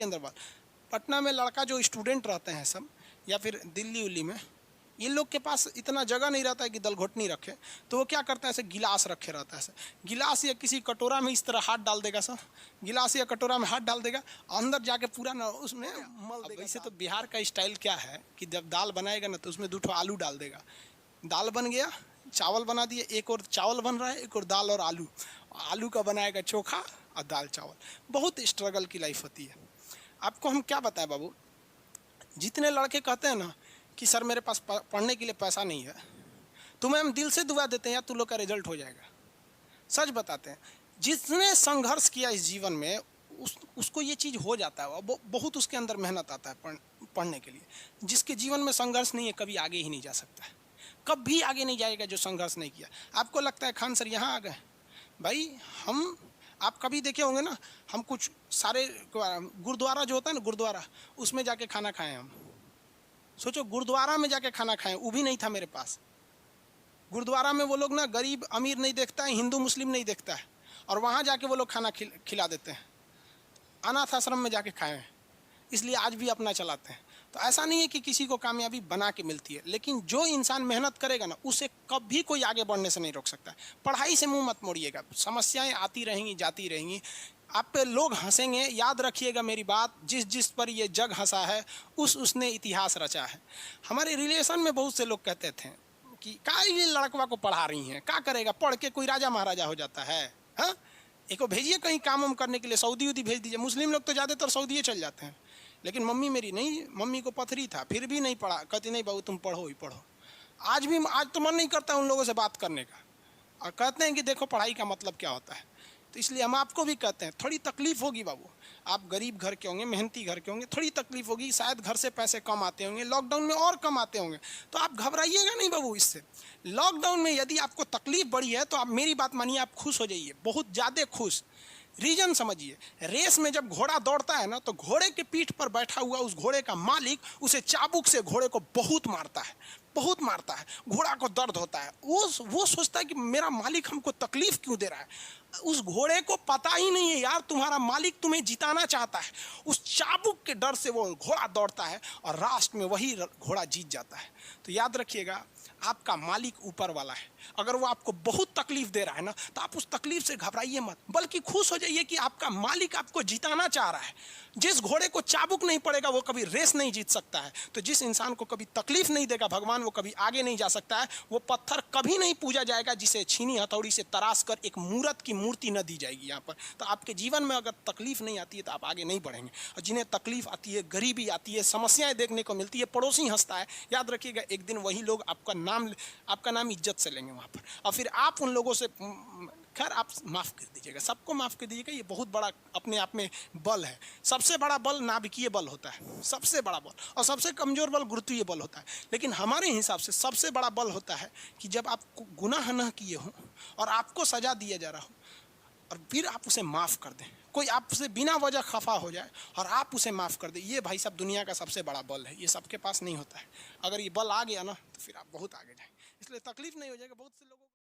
अंदर बल। पटना में लड़का जो स्टूडेंट रहते हैं सब, या फिर दिल्ली उल्ली में, ये लोग के पास इतना जगह नहीं रहता है कि दलघोटनी रखे, तो वो क्या करता है, ऐसे गिलास रखे रहता है, ऐसे गिलास या किसी कटोरा में इस तरह हाथ डाल देगा सर, गिलास या कटोरा में हाथ डाल देगा, अंदर जाके पूरा ना उसमें मल देगा। वैसे तो बिहार का स्टाइल क्या है कि जब दाल बनाएगा ना तो उसमें 2 आलू डाल देगा, दाल बन गया, चावल बना दिए, एक और चावल बन रहा है, एक और दाल और आलू, आलू का बनाएगा चोखा और दाल चावल। बहुत स्ट्रगल की लाइफ होती है। आपको हम क्या बताएं बाबू, जितने लड़के कहते हैं ना कि सर मेरे पास पढ़ने के लिए पैसा नहीं है, तुम्हें हम दिल से दुआ देते हैं यार, तुम लोग का रिजल्ट हो जाएगा। सच बताते हैं, जिसने संघर्ष किया इस जीवन में उसको ये चीज़ हो जाता है, वो बहुत उसके अंदर मेहनत आता है पढ़ने के लिए। जिसके जीवन में संघर्ष नहीं है कभी आगे ही नहीं जा सकता है, कभी आगे नहीं जाएगा जो संघर्ष नहीं किया। आपको लगता है खान सर यहाँ आ गए, भाई हम, आप कभी देखे होंगे ना, हम कुछ सारे गुरुद्वारा जो होता है ना, गुरुद्वारा, उसमें जाके खाना खाएं हम। सोचो गुरुद्वारा में जाके खाना खाएं, वो भी नहीं था मेरे पास। गुरुद्वारा में वो लोग ना गरीब अमीर नहीं देखता है, हिंदू मुस्लिम नहीं देखता है, और वहाँ जाके वो लोग खाना खिला देते हैं। अनाथ आश्रम में जाके खाए हैं, इसलिए आज भी अपना चलाते हैं। तो ऐसा नहीं है कि किसी को कामयाबी बना के मिलती है, लेकिन जो इंसान मेहनत करेगा ना, उसे कभी कोई आगे बढ़ने से नहीं रोक सकता। पढ़ाई से मुंह मत मोड़िएगा, समस्याएं आती रहेंगी जाती रहेंगी, आप पे लोग हंसेंगे। याद रखिएगा मेरी बात, जिस जिस पर ये जग हंसा है उसने इतिहास रचा है। हमारे रिलेशन में बहुत से लोग कहते थे कि का ये लड़कवा को पढ़ा रही हैं, क्या करेगा, पढ़ के कोई राजा महाराजा हो जाता है। हाँ, एक को भेजिए कहीं काम वाम करने के लिए, सऊदी उदी भेज दीजिए। मुस्लिम लोग तो ज़्यादातर सऊदी चल जाते हैं, लेकिन मम्मी मेरी नहीं, मम्मी को पथरी था फिर भी नहीं पढ़ा, कहती नहीं बाबू तुम पढ़ो ही पढ़ो। आज भी, आज तो मन नहीं करता उन लोगों से बात करने का, और कहते हैं कि देखो पढ़ाई का मतलब क्या होता है। तो इसलिए हम आपको भी कहते हैं, थोड़ी तकलीफ होगी बाबू, आप गरीब घर के होंगे, मेहनती घर के होंगे, थोड़ी तकलीफ होगी, शायद घर से पैसे कम आते होंगे, लॉकडाउन में और कम आते होंगे, तो आप घबराइएगा नहीं बाबू इससे। लॉकडाउन में यदि आपको तकलीफ बढ़ी है तो आप मेरी बात मानिए, आप खुश हो जाइए, बहुत ज़्यादा खुश। रीजन समझिए, रेस में जब घोड़ा दौड़ता है ना, तो घोड़े के पीठ पर बैठा हुआ उस घोड़े का मालिक उसे चाबुक से घोड़े को बहुत मारता है, बहुत मारता है, घोड़ा को दर्द होता है। वो सोचता है कि मेरा मालिक हमको तकलीफ क्यों दे रहा है। उस घोड़े को पता ही नहीं है यार तुम्हारा मालिक तुम्हें जिताना चाहता है। उस चाबुक के डर से वो घोड़ा दौड़ता है और लास्ट में वही घोड़ा जीत जाता है। तो याद रखिएगा, आपका मालिक ऊपर वाला है। अगर वो आपको बहुत तकलीफ दे रहा है ना, तो आप उस तकलीफ से घबराइए मत, बल्कि खुश हो जाइए कि आपका मालिक आपको जिताना चाह रहा है। जिस घोड़े को चाबुक नहीं पड़ेगा वो कभी रेस नहीं जीत सकता है। तो जिस इंसान को कभी तकलीफ नहीं देगा भगवान, वो कभी आगे नहीं जा सकता है। वो पत्थर कभी नहीं पूजा जाएगा जिसे छीनी हथौड़ी से तराश कर एक मूर्त की मूर्ति न दी जाएगी यहाँ पर। तो आपके जीवन में अगर तकलीफ नहीं आती है तो आप आगे नहीं बढ़ेंगे। और जिन्हें तकलीफ आती है, गरीबी आती है, समस्याएं देखने को मिलती है, पड़ोसी हंसता है, याद रखिएगा एक दिन वही लोग आपका नाम इज्जत से लेंगे वहाँ पर। और फिर आप उन लोगों से, खैर आप माफ़ कर दीजिएगा, सबको माफ़ कर दीजिएगा। ये बहुत बड़ा अपने आप में बल है। सबसे बड़ा बल नाभिकीय बल होता है, सबसे बड़ा बल, और सबसे कमज़ोर बल गुरुत्वीय बल होता है। लेकिन हमारे हिसाब से सबसे बड़ा बल होता है कि जब आप गुनाह न किए हों और आपको सज़ा दिया जा रहा हो, और फिर आप उसे माफ़ कर दें। कोई आपसे बिना वजह खफा हो जाए और आप उसे माफ़ कर दें, ये भाई साहब दुनिया का सबसे बड़ा बल है। ये सबके पास नहीं होता है। अगर ये बल आ गया ना, तो फिर आप बहुत आगे जाएं। इसलिए तकलीफ नहीं हो जाएगा बहुत से लोगों